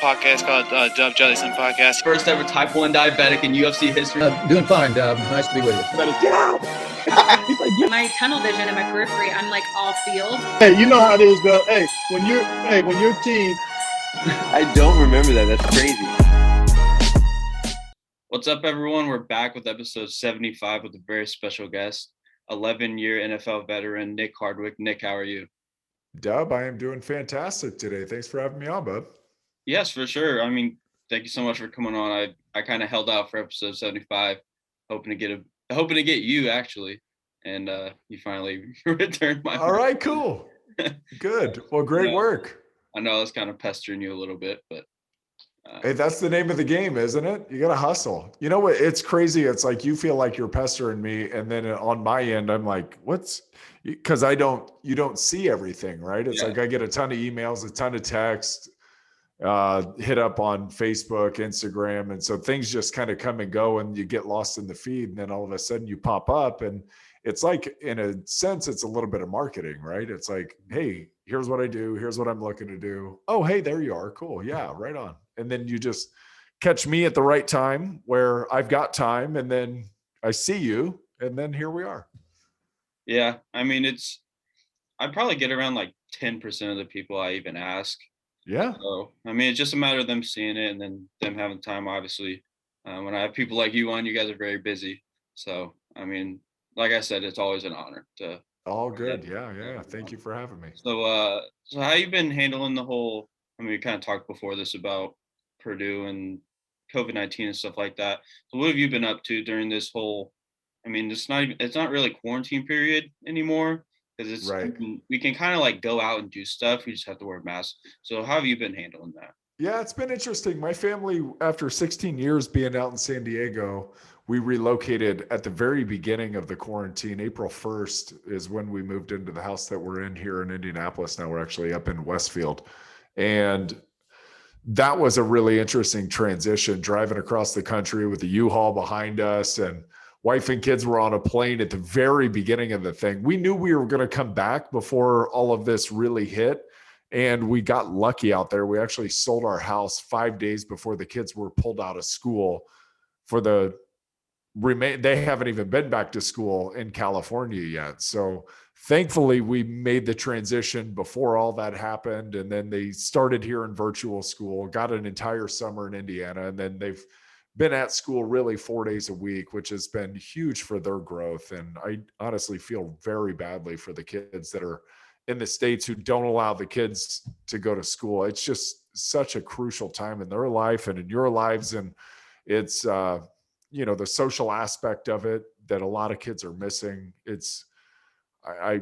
podcast called Dub Jellison Podcast. First ever type 1 diabetic in UFC history. Doing fine, Dub. Nice to be with you. Get out! He's like, yeah. My tunnel vision and my periphery, I'm like off field. Hey, you know how it is, though. Hey, when your team. I don't remember that. That's crazy. What's up, everyone? We're back with episode 75 with a very special guest, 11-year NFL veteran Nick Hardwick. Nick, how are you? Dub, I am doing fantastic today. Thanks for having me on, bud. Yes, for sure. I mean, thank you so much for coming on. I kind of held out for episode 75, hoping to get you actually, and you finally returned my. All right, cool, good. Well, great work. I know I was kind of pestering you a little bit, but. Hey, that's the name of the game, isn't it? You got to hustle. You know what? It's crazy. It's like you feel like you're pestering me, and then on my end, I'm like, because you don't see everything, right? It's like I get a ton of emails, a ton of texts, hit up on Facebook, Instagram, and so things just kind of come and go, and you get lost in the feed, and then all of a sudden you pop up, and it's like, in a sense, it's a little bit of marketing, right? It's like, hey, here's what I do. Here's what I'm looking to do. Oh, hey, there you are. Cool. Yeah, right on. And then you just catch me at the right time where I've got time, and then I see you, and then here we are. Yeah. I mean, I probably get around like 10% of the people I even ask. Yeah. So, I mean, it's just a matter of them seeing it and then them having time, obviously. When I have people like you on, you guys are very busy. So, I mean, like I said, it's always an honor to. All good. Yeah. Thank you for having me. So how you been handling the whole, I mean, we kind of talked before this about Purdue and COVID-19 and stuff like that. So what have you been up to during this whole, I mean, it's not really quarantine period anymore, because it's right. We can kind of like go out and do stuff. We just have to wear masks. So how have you been handling that? Yeah, it's been interesting. My family, after 16 years being out in San Diego, we relocated at the very beginning of the quarantine. April 1st is when we moved into the house that we're in here in Indianapolis. Now we're actually up in Westfield. And that was a really interesting transition, driving across the country with the U-Haul behind us, and wife and kids were on a plane at the very beginning of the thing. We knew we were going to come back before all of this really hit. And we got lucky out there. We actually sold our house 5 days before the kids were pulled out of school for they haven't even been back to school in California yet. So thankfully we made the transition before all that happened. And then they started here in virtual school, got an entire summer in Indiana. And then they've been at school really 4 days a week, which has been huge for their growth. And I honestly feel very badly for the kids that are in the States who don't allow the kids to go to school. It's just such a crucial time in their life and in your lives. And it's, the social aspect of it that a lot of kids are missing. I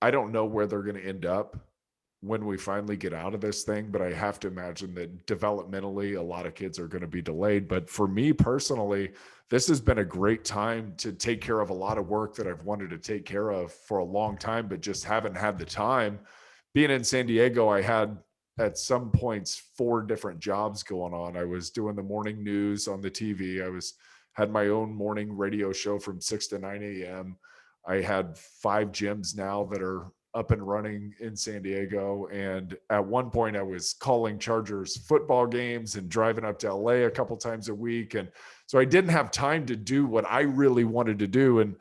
don't know where they're going to end up when we finally get out of this thing, but I have to imagine that developmentally, a lot of kids are going to be delayed. But for me personally, this has been a great time to take care of a lot of work that I've wanted to take care of for a long time, but just haven't had the time. Being in San Diego, I had at some points 4 different jobs going on. I was doing the morning news on the TV. I had my own morning radio show from 6 to 9 a.m. I had 5 gyms now that are up and running in San Diego. And at one point I was calling Chargers football games and driving up to LA a couple times a week. And so I didn't have time to do what I really wanted to do. And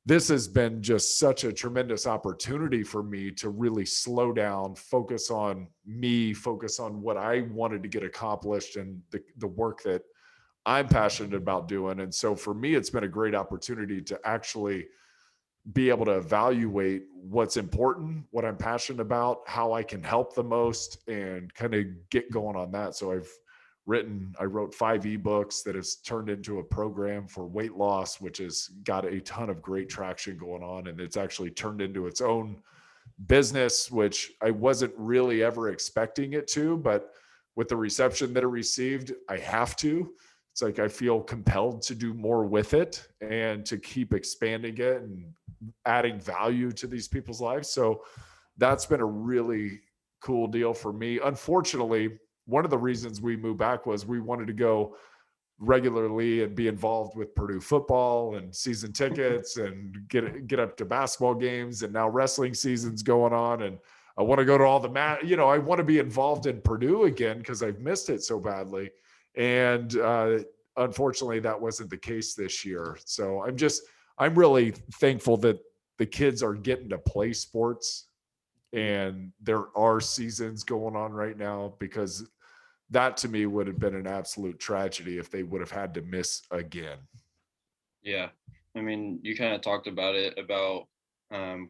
this has been just such a tremendous opportunity for me to really slow down, focus on me, focus on what I wanted to get accomplished and the work that I'm passionate about doing. And so for me, it's been a great opportunity to actually be able to evaluate what's important, what I'm passionate about, how I can help the most, and kind of get going on that. So I wrote 5 ebooks that has turned into a program for weight loss, which has got a ton of great traction going on. And it's actually turned into its own business, which I wasn't really ever expecting it to, but with the reception that it received, I have to. It's like I feel compelled to do more with it and to keep expanding it and adding value to these people's lives. So that's been a really cool deal for me. Unfortunately, one of the reasons we moved back was we wanted to go regularly and be involved with Purdue football and season tickets and get up to basketball games. And now wrestling season's going on. And I want to go to all the I want to be involved in Purdue again because I've missed it so badly. And unfortunately, that wasn't the case this year. So I'm really thankful that the kids are getting to play sports, and there are seasons going on right now, because that to me would have been an absolute tragedy if they would have had to miss again. Yeah. I mean, you kind of talked about it, about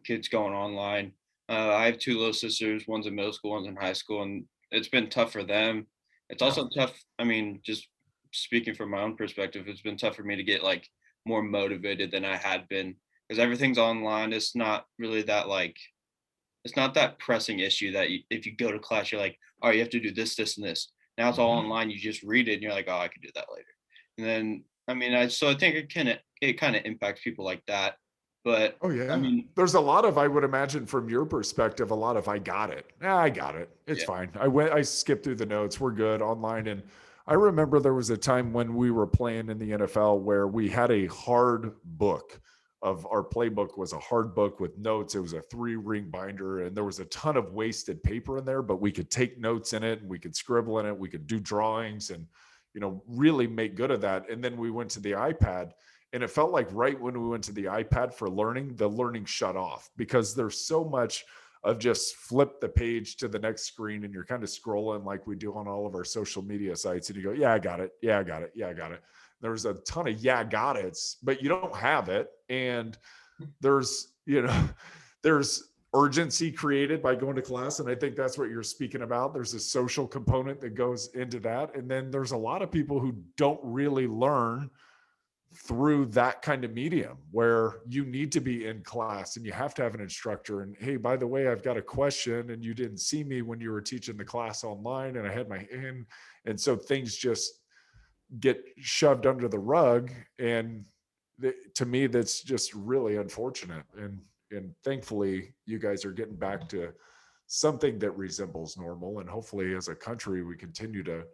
kids going online. I have two little sisters, one's in middle school, one's in high school, and it's been tough for them. It's also tough. I mean, just speaking from my own perspective, it's been tough for me to get like more motivated than I had been, because everything's online. It's not really that it's not that pressing issue that if you go to class, you're like, oh, you have to do this, this, and this. Now it's all online. You just read it and you're like, oh, I could do that later. And then, I mean, I think it kind of impacts people like that. But oh yeah, I mean, there's a lot of, I would imagine from your perspective, a lot of I got it. It's fine. I skipped through the notes. We're good online. And I remember there was a time when we were playing in the NFL where we had a hard book. Of our playbook was a hard book with notes. It was a 3-ring binder, and there was a ton of wasted paper in there, but we could take notes in it and we could scribble in it. We could do drawings and, really make good of that. And then we went to the iPad, and it felt like right when we went to the iPad for learning, the learning shut off, because there's so much of just flip the page to the next screen and you're kind of scrolling like we do on all of our social media sites. And you go, yeah, I got it. Yeah, I got it. Yeah, I got it. There's a ton of got it's, but you don't have it. And there's urgency created by going to class. And I think that's what you're speaking about. There's a social component that goes into that. And then there's a lot of people who don't really learn through that kind of medium, where you need to be in class and you have to have an instructor. And hey, by the way, I've got a question and you didn't see me when you were teaching the class online, and I had my hand. And so things just get shoved under the rug. And to me, that's just really unfortunate. And thankfully you guys are getting back to something that resembles normal. And hopefully as a country, we continue to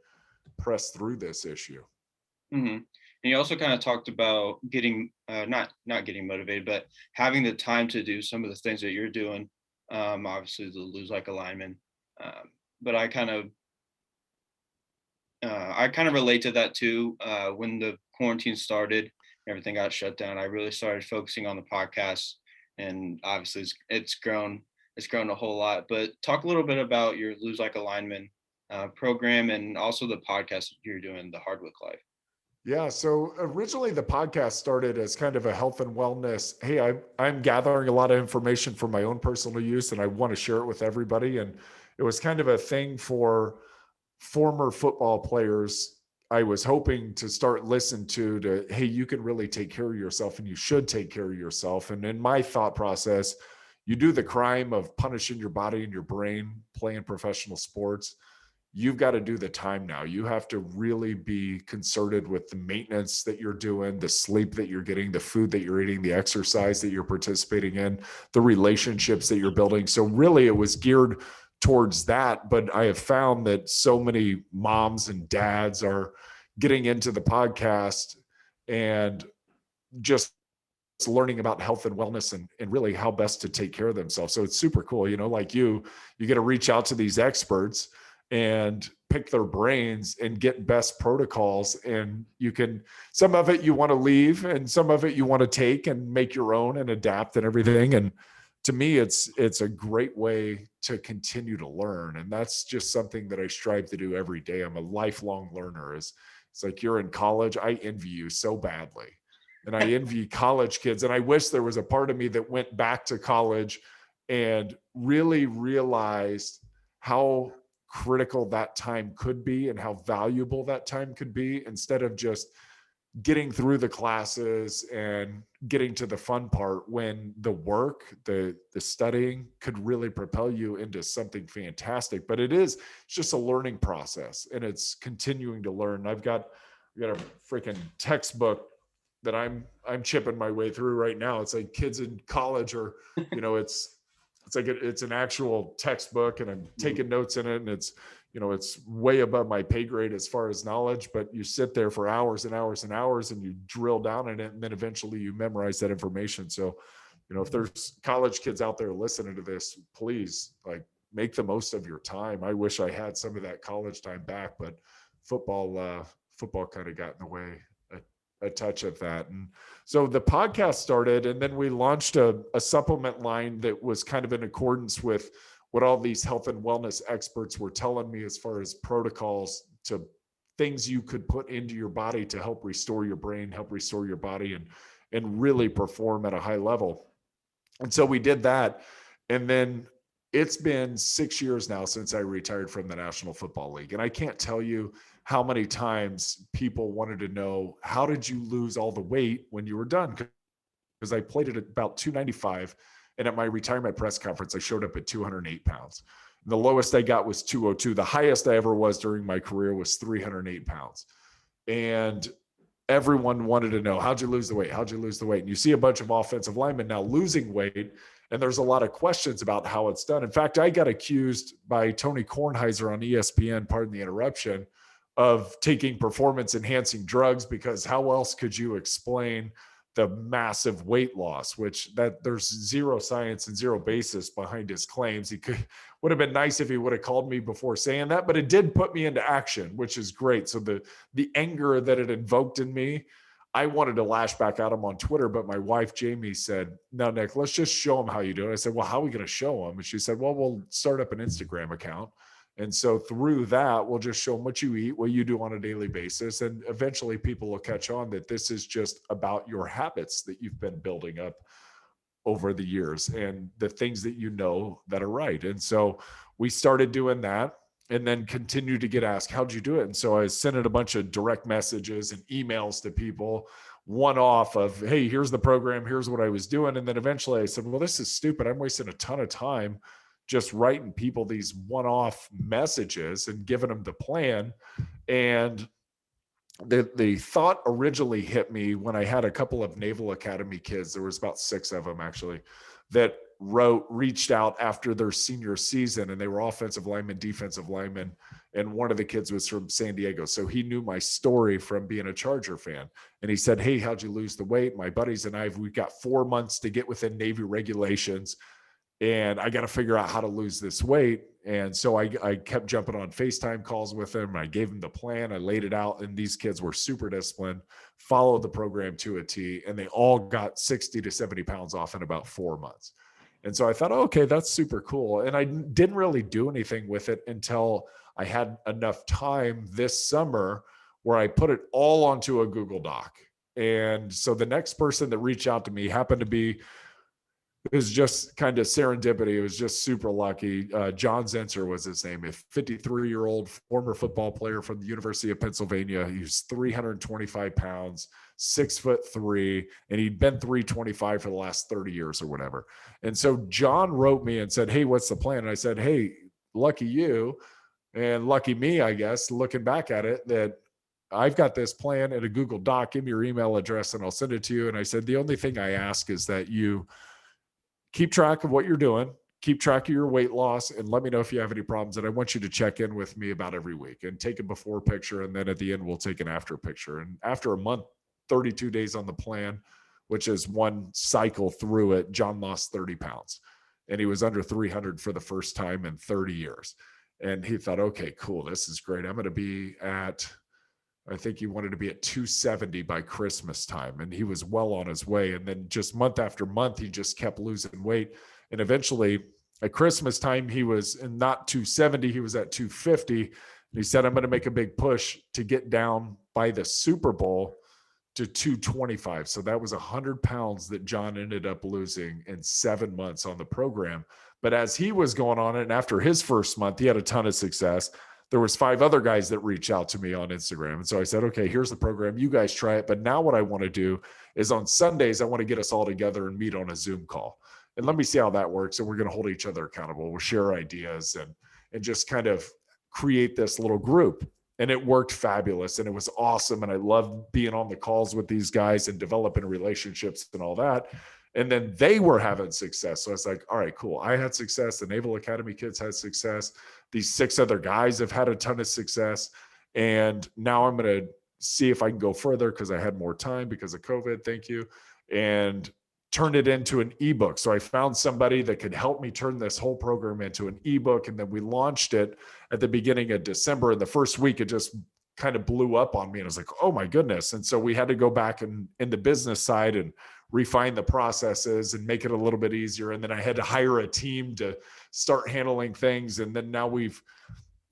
press through this issue. Mm-hmm. And you also kind of talked about getting, not getting motivated, but having the time to do some of the things that you're doing. Obviously the Lose Like a Lineman. But I kind of relate to that too. When the quarantine started, everything got shut down, I really started focusing on the podcast, and obviously it's grown a whole lot. But talk a little bit about your Lose Like a Lineman program, and also the podcast you're doing, the Hardwick Life. Yeah. So originally the podcast started as kind of a health and wellness. Hey, I'm gathering a lot of information for my own personal use, and I want to share it with everybody. And it was kind of a thing for former football players. I was hoping to start listening to, hey, you can really take care of yourself and you should take care of yourself. And in my thought process, you do the crime of punishing your body and your brain playing professional sports. You've got to do the time now. You have to really be concerted with the maintenance that you're doing, the sleep that you're getting, the food that you're eating, the exercise that you're participating in, the relationships that you're building. So really it was geared towards that. But I have found that so many moms and dads are getting into the podcast and just learning about health and wellness and really how best to take care of themselves. So it's super cool. Like you get to reach out to these experts and pick their brains and get best protocols. And you can, some of it you want to leave and some of it you want to take and make your own and adapt and everything. And to me, it's a great way to continue to learn. And that's just something that I strive to do every day. I'm a lifelong learner. It's like you're in college. I envy you so badly. And I envy college kids. And I wish there was a part of me that went back to college and really realized how critical that time could be and how valuable that time could be, instead of just getting through the classes and getting to the fun part, when the work, the studying could really propel you into something fantastic. But it's just a learning process, and it's continuing to learn. I've got a freaking textbook that I'm chipping my way through right now. It's like kids in college are, it's an actual textbook, and I'm taking notes in it, and it's way above my pay grade as far as knowledge, but you sit there for hours and hours and hours and you drill down in it, and then eventually you memorize that information. So, if there's college kids out there listening to this, please make the most of your time. I wish I had some of that college time back, but football kind of got in the way a touch of that. And so the podcast started, and then we launched a supplement line that was kind of in accordance with what all these health and wellness experts were telling me as far as protocols to things you could put into your body to help restore your brain, help restore your body, and really perform at a high level. And so we did that. And then it's been 6 years now since I retired from the National Football League. And I can't tell you how many times people wanted to know, how did you lose all the weight when you were done? Because I played at about 295. And at my retirement press conference, I showed up at 208 pounds. And the lowest I got was 202. The highest I ever was during my career was 308 pounds. And everyone wanted to know, how'd you lose the weight? How'd you lose the weight? And you see a bunch of offensive linemen now losing weight, and there's a lot of questions about how it's done. In fact, I got accused by Tony Kornheiser on ESPN, pardon the interruption, of taking performance enhancing drugs, because how else could you explain the massive weight loss, which that there's zero science and zero basis behind his claims. Would have been nice if he would have called me before saying that, but it did put me into action, which is great. So the anger that it invoked in me, I wanted to lash back at him on Twitter, but my wife, Jamie, said, no, Nick, let's just show him how you do it. I said, well, how are we going to show him? And she said, well, we'll start up an Instagram account. And so through that, we'll just show them what you eat, what you do on a daily basis. And eventually people will catch on that this is just about your habits that you've been building up over the years and the things that you know that are right. And so we started doing that and then continued to get asked, how'd you do it? And so I sent a bunch of direct messages and emails to people, one off of, hey, here's the program, here's what I was doing. And then eventually I said, well, this is stupid. I'm wasting a ton of time just writing people these one-off messages and giving them the plan. And the thought originally hit me when I had a couple of Naval Academy kids. There was about 6 of them actually that reached out after their senior season, and they were offensive linemen, defensive linemen. And one of the kids was from San Diego. So he knew my story from being a Charger fan. And he said, hey, how'd you lose the weight? My buddies and we've got 4 months to get within Navy regulations. And I got to figure out how to lose this weight. And so I kept jumping on FaceTime calls with them. I gave them the plan. I laid it out. And these kids were super disciplined, followed the program to a T, and they all got 60 to 70 pounds off in about 4 months. And so I thought, okay, that's super cool. And I didn't really do anything with it until I had enough time this summer where I put it all onto a Google Doc. And so the next person that reached out to me happened to be, it was just kind of serendipity. It was just super lucky. John Zenser was his name, a 53-year-old former football player from the University of Pennsylvania. He was 325 pounds, 6'3", and he'd been 325 for the last 30 years or whatever. And so John wrote me and said, hey, what's the plan? And I said, hey, lucky you and lucky me, I guess, looking back at it, that I've got this plan in a Google Doc. Give me your email address and I'll send it to you. And I said, the only thing I ask is that you keep track of what you're doing, keep track of your weight loss, and let me know if you have any problems. And I want you to check in with me about every week and take a before picture. And then at the end, we'll take an after picture. And after a month, 32 days on the plan, which is one cycle through it, John lost 30 pounds. And he was under 300 for the first time in 30 years. And he thought, okay, cool, this is great. I'm going to be at, I think he wanted to be at 270 by Christmas time. And he was well on his way. And then just month after month, he just kept losing weight. And eventually at Christmas time, he was not 270, he was at 250. And he said, I'm going to make a big push to get down by the Super Bowl to 225. So that was 100 pounds that John ended up losing in 7 months on the program. But as he was going on it, and after his first month, he had a ton of success. There was 5 other guys that reached out to me on Instagram. And so I said, okay, here's the program. You guys try it. But now what I want to do is on Sundays, I want to get us all together and meet on a Zoom call. And let me see how that works. And we're going to hold each other accountable. We'll share ideas and just kind of create this little group. And it worked fabulous. And it was awesome. And I loved being on the calls with these guys and developing relationships and all that. And then they were having success. So I was like, all right, cool. I had success. The Naval Academy kids had success. These 6 other guys have had a ton of success. And now I'm going to see if I can go further because I had more time because of COVID. Thank you. And turn it into an ebook. So I found somebody that could help me turn this whole program into an ebook. And then we launched it at the beginning of December. And the first week, it just kind of blew up on me. And I was like, oh my goodness. And so we had to go back and in the business side and refine the processes and make it a little bit easier. And then I had to hire a team to start handling things. And then now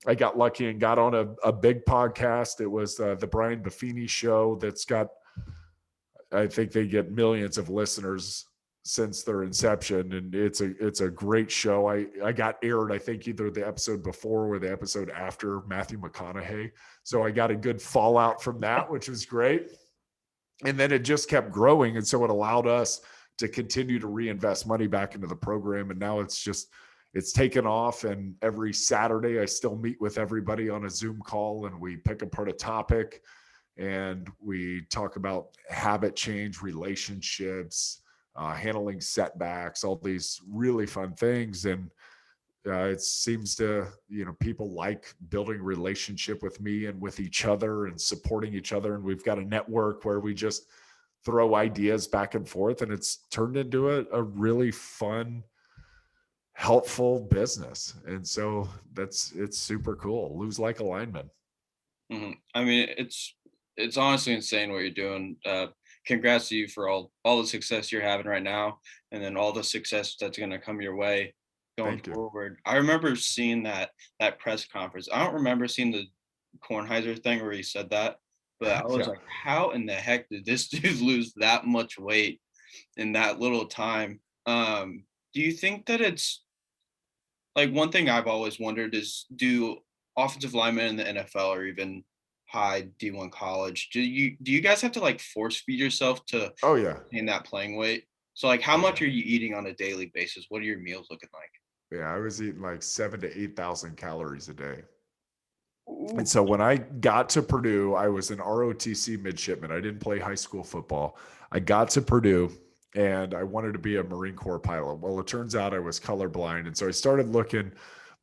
I got lucky and got on a big podcast. It was the Brian Buffini show that's got, I think they get millions of listeners since their inception. And it's a great show. I got aired, I think either the episode before or the episode after Matthew McConaughey. So I got a good fallout from that, which was great. And then it just kept growing. And so it allowed us to continue to reinvest money back into the program. And now it's taken off. And every Saturday I still meet with everybody on a Zoom call and we pick apart a topic and we talk about habit change, relationships, handling setbacks, all these really fun things. And it seems to, people like building relationship with me and with each other and supporting each other. And we've got a network where we just throw ideas back and forth, and it's turned into a really fun, helpful business. And so it's super cool. Lose Like A Lineman. Mm-hmm. I mean, it's honestly insane what you're doing. Congrats to you for all the success you're having right now, and then all the success that's going to come your way going forward. I remember seeing that press conference. I don't remember seeing the Kornheiser thing where he said that, but I was like, how in the heck did this dude lose that much weight in that little time? Do you think that it's like, one thing I've always wondered is, do offensive linemen in the NFL or even high D1 college, do you guys have to like force feed yourself to in that playing weight? So like, how much are you eating on a daily basis? What are your meals looking like? Yeah, I was eating like 7,000 to 8,000 calories a day. Ooh. And so when I got to Purdue, I was an ROTC midshipman. I didn't play high school football. I got to Purdue and I wanted to be a Marine Corps pilot. Well, it turns out I was colorblind. And so I started looking,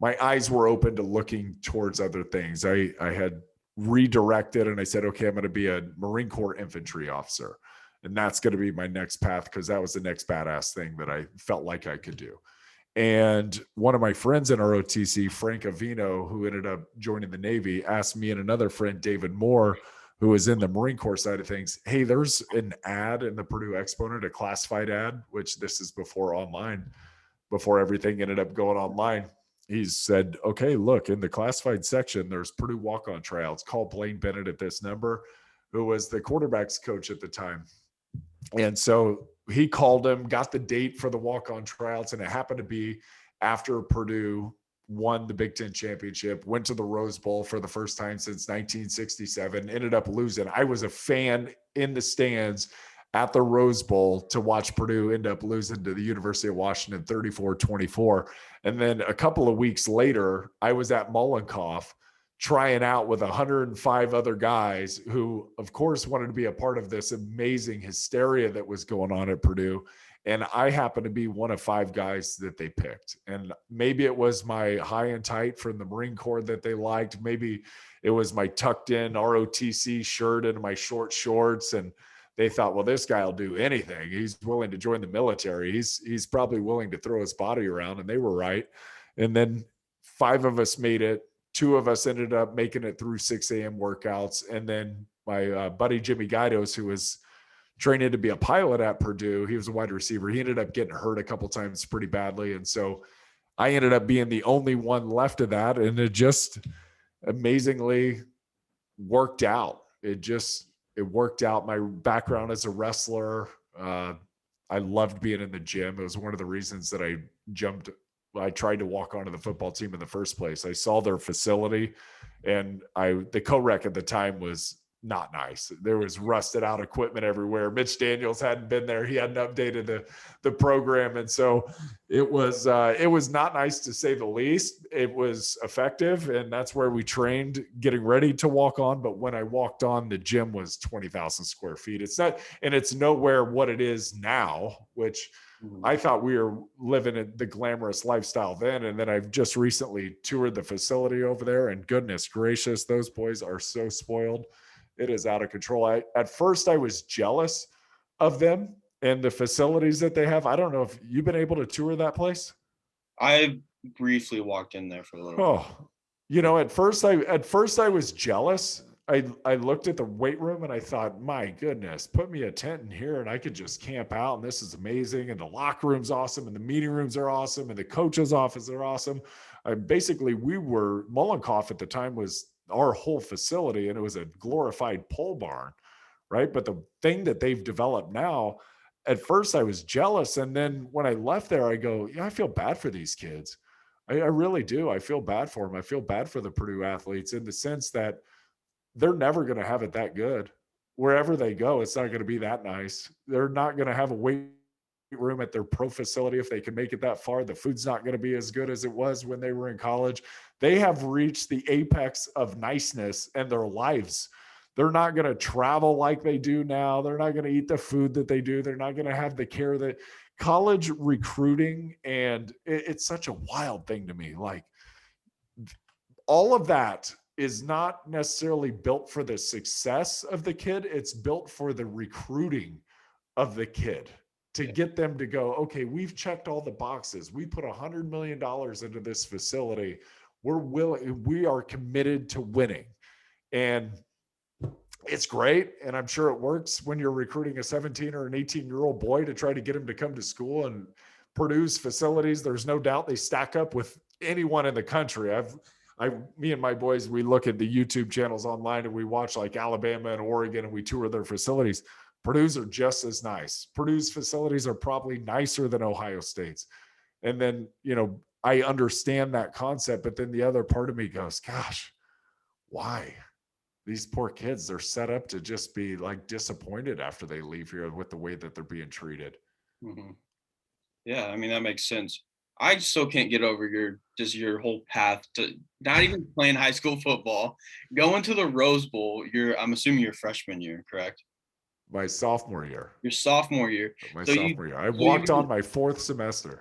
my eyes were open to looking towards other things. I had redirected and I said, okay, I'm going to be a Marine Corps infantry officer. And that's going to be my next path, because that was the next badass thing that I felt like I could do. And one of my friends in ROTC, Frank Avino, who ended up joining the Navy, asked me and another friend, David Moore, who was in the Marine Corps side of things, hey, there's an ad in the Purdue Exponent, a classified ad, which this is before everything ended up going online. He said, okay, look, in the classified section, there's Purdue walk-on tryouts. Call Blaine Bennett at this number, who was the quarterback's coach at the time. And so he called him, got the date for the walk-on tryouts, and it happened to be after Purdue won the Big Ten championship, went to the Rose Bowl for the first time since 1967, ended up losing. I was a fan in the stands at the Rose Bowl to watch Purdue end up losing to the University of Washington 34-24. And then a couple of weeks later, I was at Mollenkopf trying out with 105 other guys who, of course, wanted to be a part of this amazing hysteria that was going on at Purdue. And I happened to be one of 5 guys that they picked. And maybe it was my high and tight from the Marine Corps that they liked. Maybe it was my tucked in ROTC shirt and my short shorts. And they thought, well, this guy will do anything. He's willing to join the military. He's probably willing to throw his body around. And they were right. And then 5 of us made it. 2 of us ended up making it through 6 a.m. workouts. And then my buddy, Jimmy Gaidos, who was training to be a pilot at Purdue, he was a wide receiver. He ended up getting hurt a couple times pretty badly. And so I ended up being the only one left of that. And it just amazingly worked out. It worked out. My background as a wrestler, I loved being in the gym. It was one of the reasons that I tried to walk onto the football team in the first place. I saw their facility, and the co-rec at the time was not nice. There was rusted out equipment everywhere. Mitch Daniels hadn't been there. He hadn't updated the program. And so it was not nice, to say the least. It was effective, and that's where we trained getting ready to walk on. But when I walked on, the gym was 20,000 square feet. It's nowhere what it is now, which I thought we were living the glamorous lifestyle then. And then I've just recently toured the facility over there, and goodness gracious, those boys are so spoiled. It is out of control. At first I was jealous of them and the facilities that they have. I don't know if you've been able to tour that place. I briefly walked in there for a little bit. Oh, you know, at first I was jealous. I looked at the weight room and I thought, my goodness, put me a tent in here and I could just camp out and this is amazing. And the locker room's awesome and the meeting rooms are awesome and the coach's office are awesome. Basically, Mullenkoff at the time was our whole facility and it was a glorified pole barn, right? But the thing that they've developed now, at first I was jealous. And then when I left there, I go, yeah, I feel bad for these kids. I really do. I feel bad for them. I feel bad for the Purdue athletes in the sense that they're never going to have it that good. Wherever they go, it's not going to be that nice. They're not going to have a weight room at their pro facility if they can make it that far. The food's not going to be as good as it was when they were in college. They have reached the apex of niceness in their lives. They're not going to travel like they do now. They're not going to eat the food that they do. They're not going to have the care that college recruiting. And it's such a wild thing to me. Like all of that is not necessarily built for the success of the kid. It's built for the recruiting of the kid to get them to go, okay, we've checked all the boxes. We put $100 million into this facility. We are committed to winning. And it's great. And I'm sure it works when you're recruiting a 17 or an 18-year-old boy to try to get him to come to school. And Purdue's facilities, there's no doubt they stack up with anyone in the country. Me and my boys, we look at the YouTube channels online and we watch like Alabama and Oregon and we tour their facilities. Purdue's are just as nice. Purdue's facilities are probably nicer than Ohio State's. And then, you know, I understand that concept, but then the other part of me goes, gosh, why? These poor kids, they're set up to just be like disappointed after they leave here with the way that they're being treated. Mm-hmm. Yeah, I mean, that makes sense. I still can't get over your whole path to not even playing high school football, going to the Rose Bowl. I'm assuming your freshman year, correct? My sophomore year. Your sophomore year. Sophomore year. I walked on my fourth semester.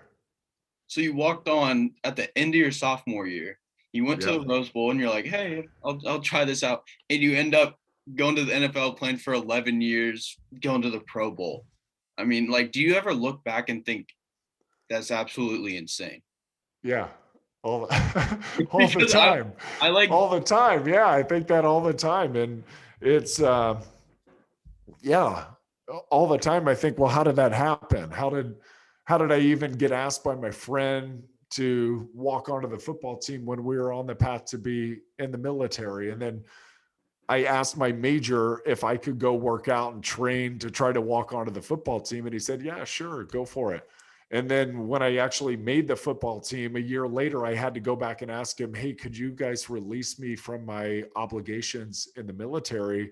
So you walked on at the end of your sophomore year. You went to the Rose Bowl and you're like, hey, I'll try this out. And you end up going to the NFL, playing for 11 years, going to the Pro Bowl. I mean, like, do you ever look back and think, that's absolutely insane? Yeah. All the time. I like all the time. Yeah. I think that all the time. And it's, all the time I think, well, how did that happen? How did I even get asked by my friend to walk onto the football team when we were on the path to be in the military? And then I asked my major if I could go work out and train to try to walk onto the football team. And he said, yeah, sure, go for it. And then when I actually made the football team a year later, I had to go back and ask him, hey, could you guys release me from my obligations in the military?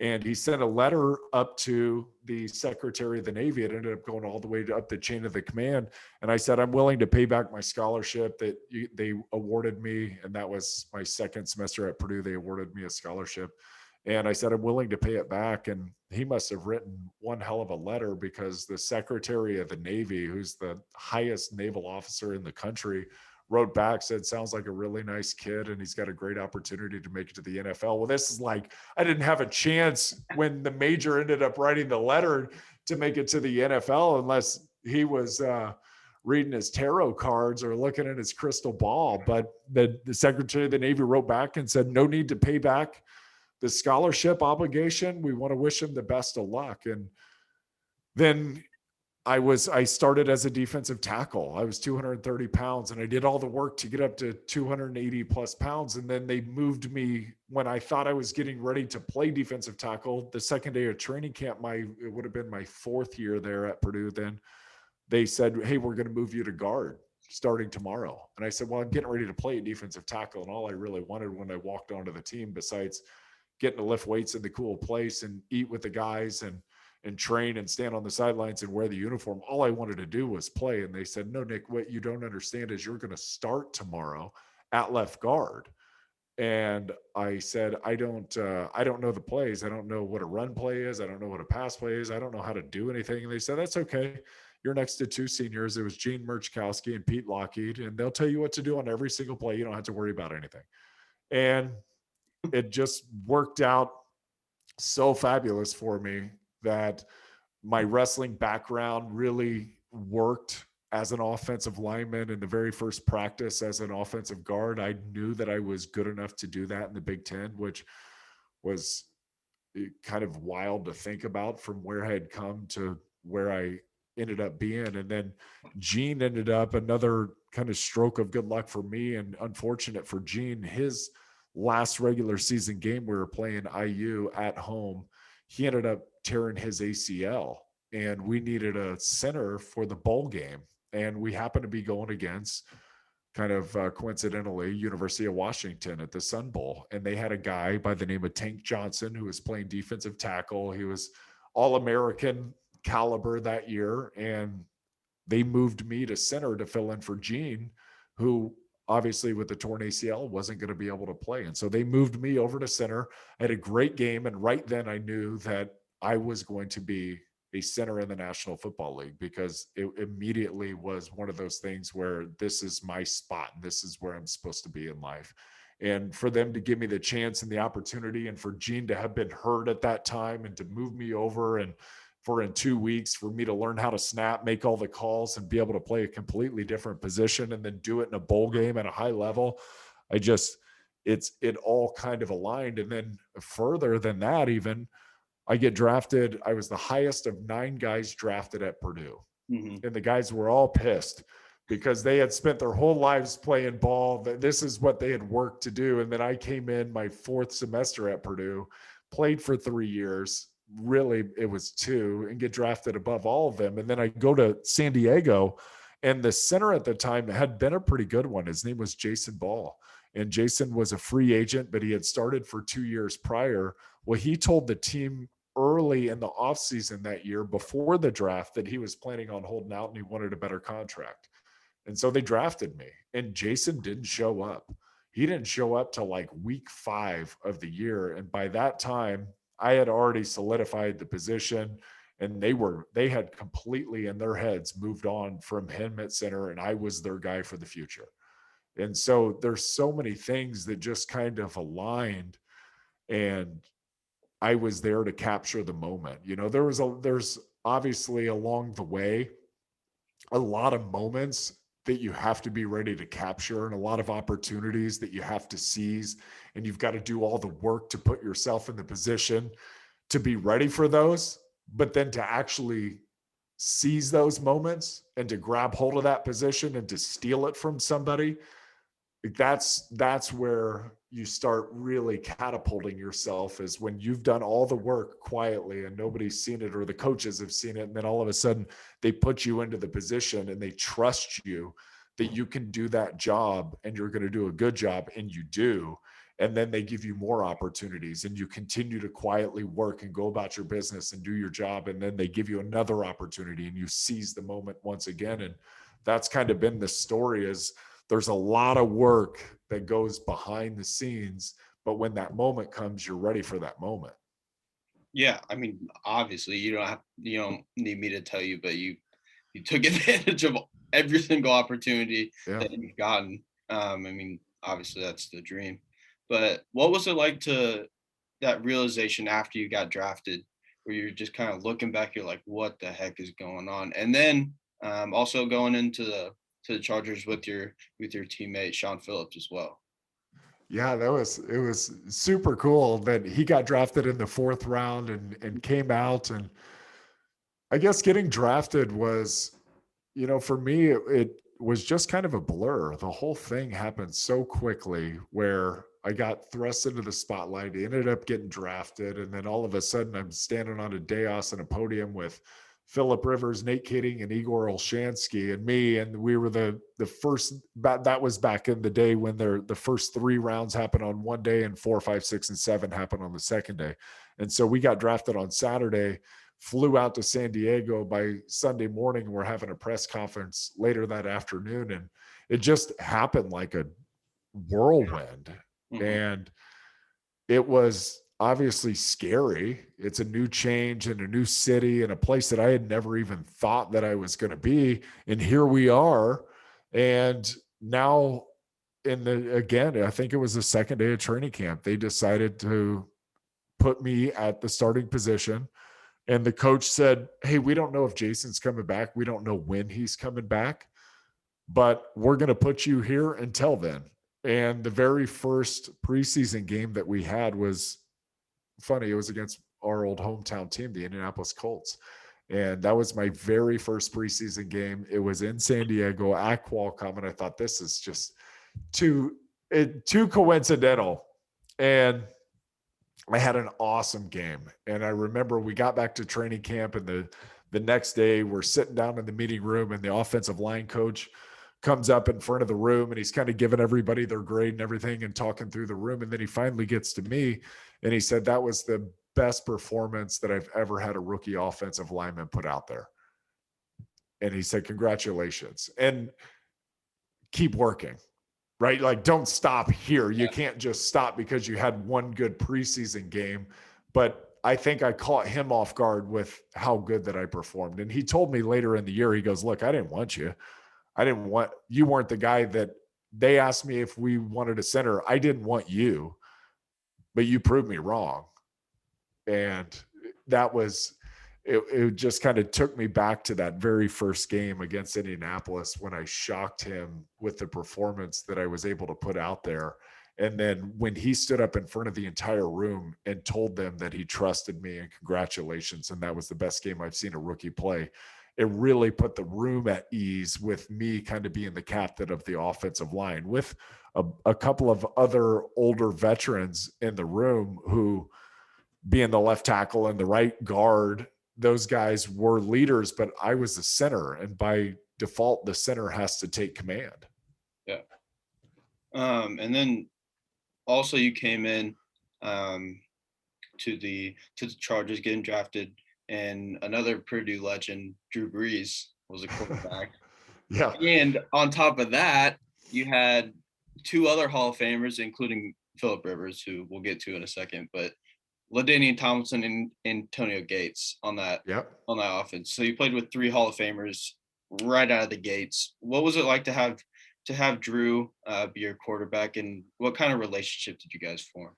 And he sent a letter up to the Secretary of the Navy. It ended up going all the way up the chain of the command. And I said, I'm willing to pay back my scholarship that they awarded me. And that was my second semester at Purdue. They awarded me a scholarship. And I said, I'm willing to pay it back. And he must have written one hell of a letter, because the Secretary of the Navy, who's the highest naval officer in the country, wrote back, said, sounds like a really nice kid and he's got a great opportunity to make it to the NFL. Well, this is like, I didn't have a chance when the major ended up writing the letter to make it to the NFL unless he was reading his tarot cards or looking at his crystal ball. But the Secretary of the Navy wrote back and said, no need to pay back the scholarship obligation. We want to wish him the best of luck. And then I started as a defensive tackle. I was 230 pounds and I did all the work to get up to 280 plus pounds. And then they moved me when I thought I was getting ready to play defensive tackle. The second day of training camp, it would have been my fourth year there at Purdue. Then they said, hey, we're going to move you to guard starting tomorrow. And I said, well, I'm getting ready to play defensive tackle. And all I really wanted when I walked onto the team, besides getting to lift weights in the cool place and eat with the guys and train and stand on the sidelines and wear the uniform, all I wanted to do was play. And they said, no, Nick, what you don't understand is you're going to start tomorrow at left guard. And I said, I don't know the plays. I don't know what a run play is. I don't know what a pass play is. I don't know how to do anything. And they said, that's okay. You're next to two seniors. It was Gene Murchkowski and Pete Lockheed, and they'll tell you what to do on every single play. You don't have to worry about anything. And it just worked out so fabulous for me that my wrestling background really worked as an offensive lineman in the very first practice as an offensive guard. I knew that I was good enough to do that in the Big Ten, which was kind of wild to think about from where I had come to where I ended up being. And then Gene ended up another kind of stroke of good luck for me and unfortunate for Gene. His last regular season game, we were playing IU at home. He ended up tearing his ACL and we needed a center for the bowl game. And we happened to be going against kind of coincidentally University of Washington at the Sun Bowl. And they had a guy by the name of Tank Johnson who was playing defensive tackle. He was All-American caliber that year. And they moved me to center to fill in for Gene, who obviously with the torn ACL wasn't going to be able to play. And so they moved me over to center. I had a great game. And right then I knew that I was going to be a center in the National Football League because it immediately was one of those things where this is my spot. And this is where I'm supposed to be in life. And for them to give me the chance and the opportunity and for Gene to have been hurt at that time and to move me over and for in 2 weeks for me to learn how to snap, make all the calls and be able to play a completely different position and then do it in a bowl game at a high level. It all kind of aligned. And then further than that, even I get drafted. I was the highest of 9 guys drafted at Purdue. Mm-hmm. And the guys were all pissed because they had spent their whole lives playing ball. This is what they had worked to do. And then I came in my 4th semester at Purdue, played for 3 years. Really, it was 2 and get drafted above all of them. And then I go to San Diego and the center at the time had been a pretty good one. His name was Jason Ball. And Jason was a free agent, but he had started for 2 years prior. Well, he told the team early in the offseason that year before the draft that he was planning on holding out and he wanted a better contract. And so they drafted me and Jason didn't show up. He didn't show up till like week 5 of the year. And by that time I had already solidified the position and they had completely in their heads moved on from him at center and I was their guy for the future. And so there's so many things that just kind of aligned and I was there to capture the moment. You know, there's obviously along the way, a lot of moments that you have to be ready to capture and a lot of opportunities that you have to seize. And you've got to do all the work to put yourself in the position to be ready for those, but then to actually seize those moments and to grab hold of that position and to steal it from somebody. That's where you start really catapulting yourself is when you've done all the work quietly and nobody's seen it or the coaches have seen it. And then all of a sudden they put you into the position and they trust you that you can do that job and you're going to do a good job and you do. And then they give you more opportunities and you continue to quietly work and go about your business and do your job. And then they give you another opportunity and you seize the moment once again. And that's kind of been the story is there's a lot of work that goes behind the scenes, but when that moment comes, you're ready for that moment. Yeah, I mean, obviously, you don't need me to tell you, but you took advantage of every single opportunity that you've gotten. I mean, obviously, that's the dream. But what was it like to that realization after you got drafted, where you're just kind of looking back, you're like, what the heck is going on? And then also going into the Chargers with your teammate Sean Phillips as well. Yeah, it was super cool that he got drafted in the 4th round and came out. And I guess getting drafted was, you know, for me, it was just kind of a blur. The whole thing happened so quickly where I got thrust into the spotlight, ended up getting drafted. And then all of a sudden I'm standing on a dais and a podium with Phillip Rivers, Nate Kitting, and Igor Olshansky and me. And we were the first, that was back in the day when the first 3 rounds happened on one day and 4, 5, 6, and 7 happened on the second day. And so we got drafted on Saturday, flew out to San Diego by Sunday morning. We're having a press conference later that afternoon. And it just happened like a whirlwind. Mm-hmm. And it was obviously scary. It's a new change in a new city and a place that I had never even thought that I was going to be. And here we are. And now again, I think it was the second day of training camp, they decided to put me at the starting position. And the coach said, hey, we don't know if Jason's coming back. We don't know when he's coming back, but we're going to put you here until then. And the very first preseason game that we had was funny. It was against our old hometown team, the Indianapolis Colts. And that was my very first preseason game. It was in San Diego at Qualcomm. And I thought, this is just too coincidental. And I had an awesome game. And I remember we got back to training camp, and the next day we're sitting down in the meeting room, and the offensive line coach comes up in front of the room, and he's kind of giving everybody their grade and everything and talking through the room. And then he finally gets to me, and he said, that was the best performance that I've ever had a rookie offensive lineman put out there. And he said, congratulations, and keep working. Right? Like, don't stop here. You can't just stop because you had one good preseason game. But I think I caught him off guard with how good that I performed. And he told me later in the year, he goes, look, I didn't want you. You weren't the guy that they asked me if we wanted a center. I didn't want you, but you proved me wrong. And that was, it just kind of took me back to that very first game against Indianapolis when I shocked him with the performance that I was able to put out there. And then when he stood up in front of the entire room and told them that he trusted me and congratulations, and that was the best game I've seen a rookie play, it really put the room at ease with me kind of being the captain of the offensive line with a couple of other older veterans in the room who, being the left tackle and the right guard, those guys were leaders, but I was the center, and by default, the center has to take command. Yeah. And then also you came in to the Chargers, getting drafted, and another Purdue legend, Drew Brees, was a quarterback. Yeah. And on top of that, you had two other Hall of Famers, including Phillip Rivers, who we'll get to in a second, but LaDainian Tomlinson and Antonio Gates on that offense. So you played with three Hall of Famers right out of the gates. What was it like to have Drew be your quarterback, and what kind of relationship did you guys form?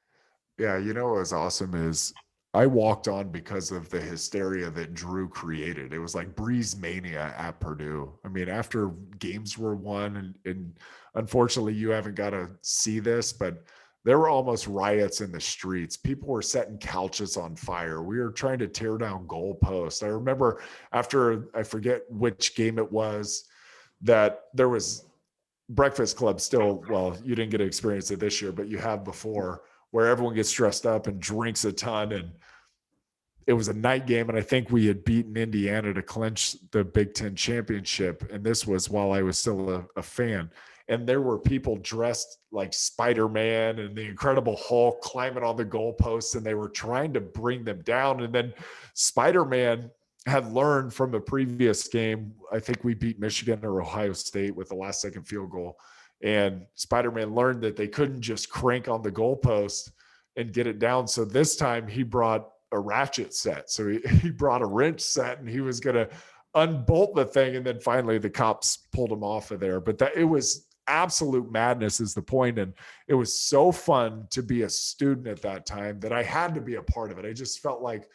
Yeah, what was awesome is I walked on because of the hysteria that Drew created. It was like Brees mania at Purdue. I mean, after games were won, and unfortunately you haven't got to see this, but there were almost riots in the streets. People were setting couches on fire. We were trying to tear down goalposts. I remember after, I forget which game it was, that there was Breakfast Club still, well, you didn't get to experience it this year, but you have before, where everyone gets dressed up and drinks a ton. And it was a night game, and I think we had beaten Indiana to clinch the Big Ten championship. And this was while I was still a fan. And there were people dressed like Spider-Man and the Incredible Hulk climbing on the goalposts, and they were trying to bring them down. And then Spider-Man had learned from a previous game. I think we beat Michigan or Ohio State with the last second field goal. And Spider-Man learned that they couldn't just crank on the goalpost and get it down. So this time he brought a ratchet set. So he brought a wrench set, and he was going to unbolt the thing. And then finally the cops pulled him off of there. But it was absolute madness is the point. And it was so fun to be a student at that time that I had to be a part of it. I just felt like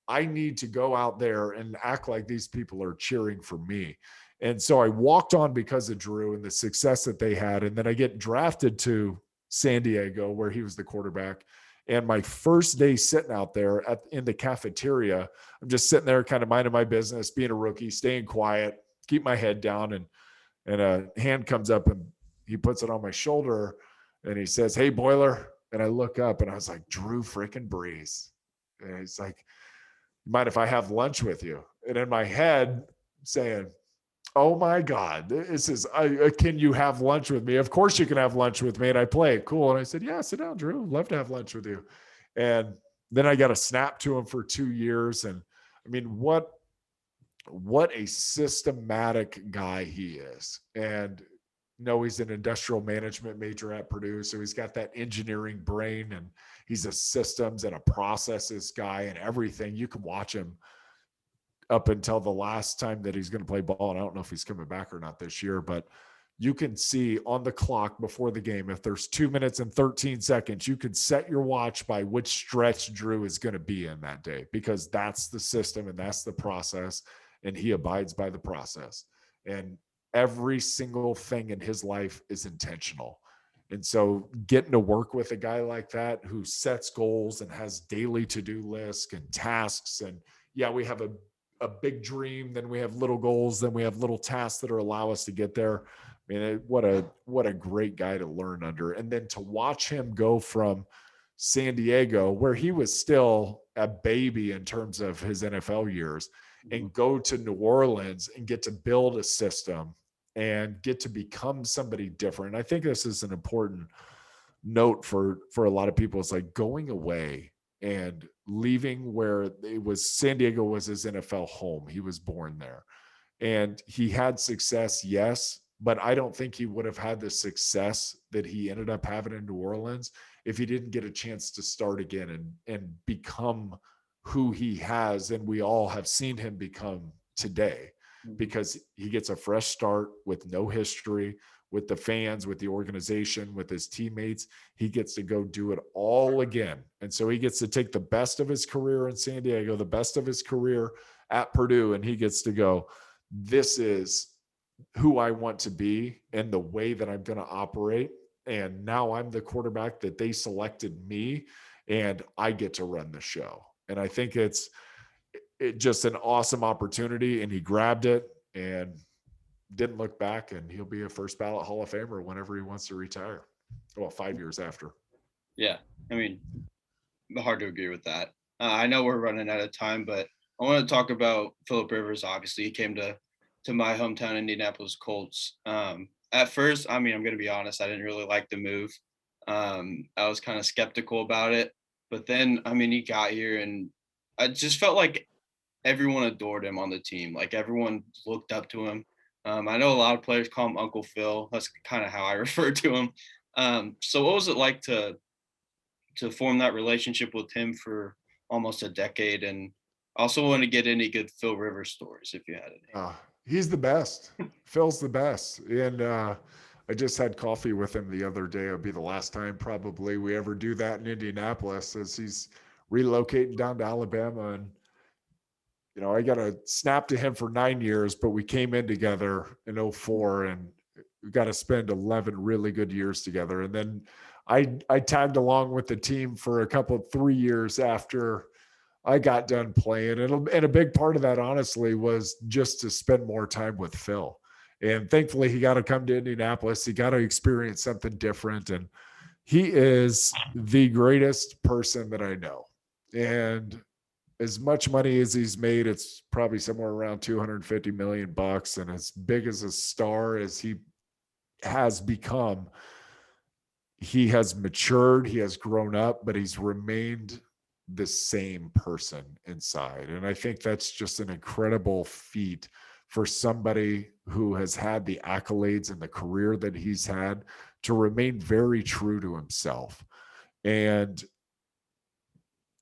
I need to go out there and act like these people are cheering for me. And so I walked on because of Drew and the success that they had. And then I get drafted to San Diego, where he was the quarterback. And my first day sitting out there in the cafeteria, I'm just sitting there kind of minding my business, being a rookie, staying quiet, keep my head down. And a hand comes up and he puts it on my shoulder and he says, "Hey, Boiler." And I look up and I was like, Drew freaking Brees. And he's like, "Mind if I have lunch with you?" And in my head saying, oh my God, this is, can you have lunch with me? Of course you can have lunch with me. And I play it cool. And I said, yeah, sit down, Drew. Love to have lunch with you. And then I got a snap to him for 2 years. And I mean, what a systematic guy he is. And he's an industrial management major at Purdue. So he's got that engineering brain, and he's a systems and a processes guy and everything. You can watch him up until the last time that he's going to play ball. And I don't know if he's coming back or not this year, but you can see on the clock before the game, if there's 2 minutes and 13 seconds, you can set your watch by which stretch Drew is going to be in that day, because that's the system and that's the process, and he abides by the process. And every single thing in his life is intentional. And so getting to work with a guy like that who sets goals and has daily to-do lists and tasks, and we have a big dream, then we have little goals, then we have little tasks that allow us to get there. I mean, what a great guy to learn under. And then to watch him go from San Diego, where he was still a baby in terms of his NFL years, and go to New Orleans and get to build a system and get to become somebody different. I think this is an important note for a lot of people. It's like going away and leaving where it was. San Diego was his NFL home. He was born there, and he had success. Yes. But I don't think he would have had the success that he ended up having in New Orleans if he didn't get a chance to start again and become who he has. And we all have seen him become today, because he gets a fresh start with no history, with the fans, with the organization, with his teammates. He gets to go do it all again. And so he gets to take the best of his career in San Diego, the best of his career at Purdue, and he gets to go, this is who I want to be and the way that I'm going to operate. And now I'm the quarterback that they selected me, and I get to run the show. And I think it's just an awesome opportunity, and he grabbed it and didn't look back, and he'll be a first ballot Hall of Famer whenever he wants to retire. Well, 5 years after. Yeah. I mean, hard to agree with that. I know we're running out of time, but I want to talk about Phillip Rivers. Obviously, he came to my hometown, Indianapolis Colts. At first, I mean, I'm going to be honest, I didn't really like the move. I was kind of skeptical about it. But then, I mean, he got here, and I just felt like everyone adored him on the team. Like, everyone looked up to him. I know a lot of players call him Uncle Phil. That's kind of how I refer to him. So what was it like to form that relationship with him for almost a decade? And also want to get any good Phil Rivers stories if you had any. He's the best. Phil's the best. And I just had coffee with him the other day. It'll be the last time probably we ever do that in Indianapolis, as he's relocating down to Alabama. And, you know, I got to snap to him for 9 years, but we came in together in 2004, and we got to spend 11 really good years together. And then I tagged along with the team for 3 years after I got done playing. And a big part of that, honestly, was just to spend more time with Phil. And thankfully, he got to come to Indianapolis. He got to experience something different. And he is the greatest person that I know. And as much money as he's made, it's probably somewhere around $250 million. And as big as a star as he has become, he has matured, he has grown up, but he's remained the same person inside. And I think that's just an incredible feat for somebody who has had the accolades and the career that he's had, to remain very true to himself. And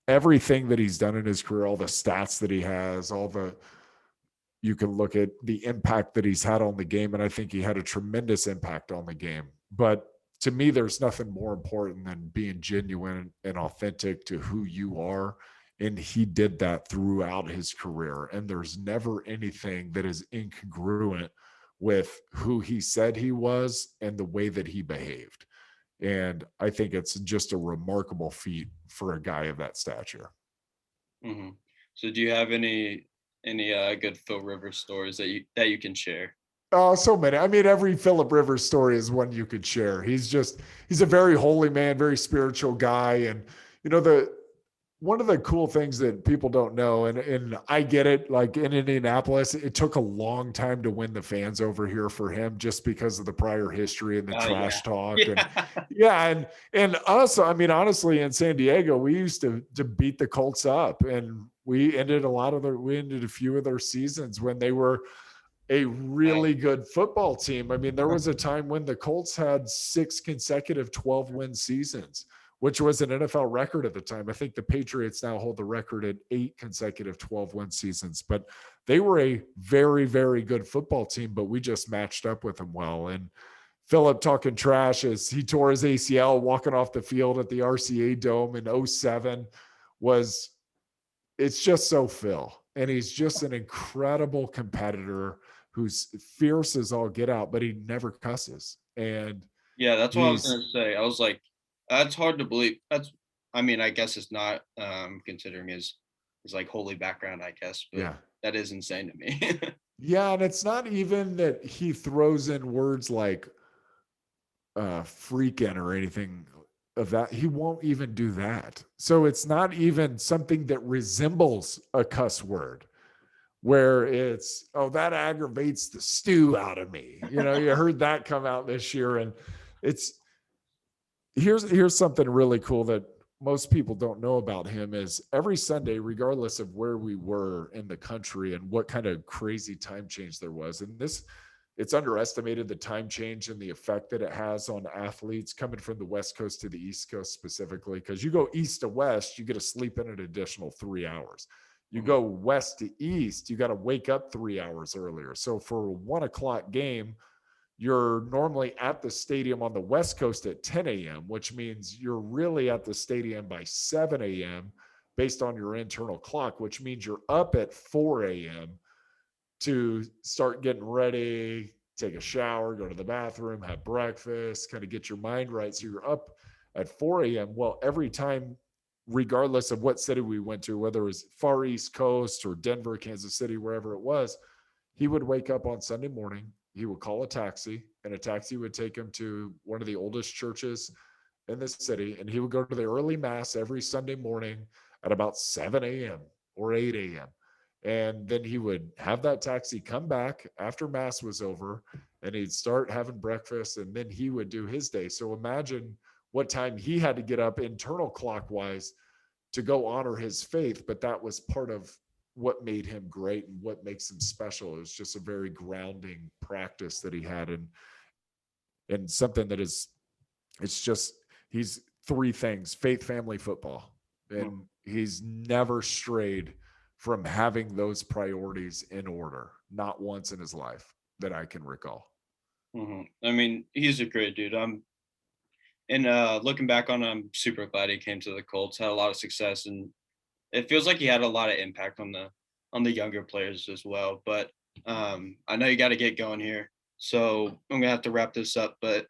everything that he's done in his career, all the stats that he has, you can look at the impact that he's had on the game. And I think he had a tremendous impact on the game. But to me, there's nothing more important than being genuine and authentic to who you are. And he did that throughout his career. And there's never anything that is incongruent with who he said he was and the way that he behaved. And I think it's just a remarkable feat for a guy of that stature. Mm-hmm. So do you have any good Phil Rivers stories that you can share? So many. I mean, every Phillip Rivers story is one you could share. He's a very holy man, very spiritual guy. And, you know, one of the cool things that people don't know, and I get it, like in Indianapolis, it took a long time to win the fans over here for him, just because of the prior history and the trash talk. And us, I mean, honestly, in San Diego, we used to beat the Colts up, and we ended a few of their seasons when they were a really good football team. I mean, there was a time when the Colts had 6 consecutive 12-win seasons. which was an NFL record at the time. I think the Patriots now hold the record at 8 consecutive 12-win seasons, but they were a very, very good football team, but we just matched up with them well. And Philip talking trash as he tore his ACL walking off the field at the RCA Dome in 07 it's just so Phil. And he's just an incredible competitor who's fierce as all get out, but he never cusses. And yeah, that's what I was going to say. I was like, that's hard to believe. I guess it's not considering his like holy background, I guess, but yeah, that is insane to me. Yeah. And it's not even that he throws in words like freaking or anything of that. He won't even do that. So it's not even something that resembles a cuss word where it's, oh, that aggravates the stew out of me. You heard that come out this year. And here's something really cool that most people don't know about him is every Sunday, regardless of where we were in the country and what kind of crazy time change there was. And it's underestimated the time change and the effect that it has on athletes coming from the West Coast to the East Coast specifically. Because you go east to west, you get to sleep in an additional 3 hours. You go west to east, you got to wake up 3 hours earlier. So for a 1 o'clock game, you're normally at the stadium on the West Coast at 10 a.m., which means you're really at the stadium by 7 a.m. based on your internal clock, which means you're up at 4 a.m. to start getting ready, take a shower, go to the bathroom, have breakfast, kind of get your mind right. So you're up at 4 a.m. Well, every time, regardless of what city we went to, whether it was far East Coast or Denver, Kansas City, wherever it was, he would wake up on Sunday morning. He would call a taxi, and a taxi would take him to one of the oldest churches in the city. And he would go to the early mass every Sunday morning at about 7 a.m. or 8 a.m. And then he would have that taxi come back after mass was over, and he'd start having breakfast, and then he would do his day. So imagine what time he had to get up internal clockwise to go honor his faith. But that was part of what made him great and what makes him special. It was just a very grounding practice that he had, and something that is, he's 3 things: faith, family, football. And he's never strayed from having those priorities in order, not once in his life that I can recall. He's a great dude. Looking back on, I'm super glad he came to the Colts, had a lot of success, and it feels like he had a lot of impact on the younger players as well. But I know you got to get going here, so I'm gonna have to wrap this up. But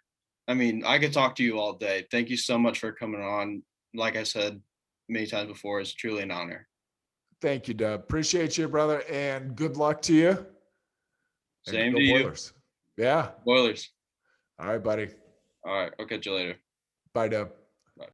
I could talk to you all day. Thank you so much for coming on. Like I said many times before, it's truly an honor. Thank you, Dub. Appreciate you, brother, and good luck to you. Same to you. Boilers. Yeah. Boilers. All right, buddy. All right. I'll catch you later. Bye, Dub.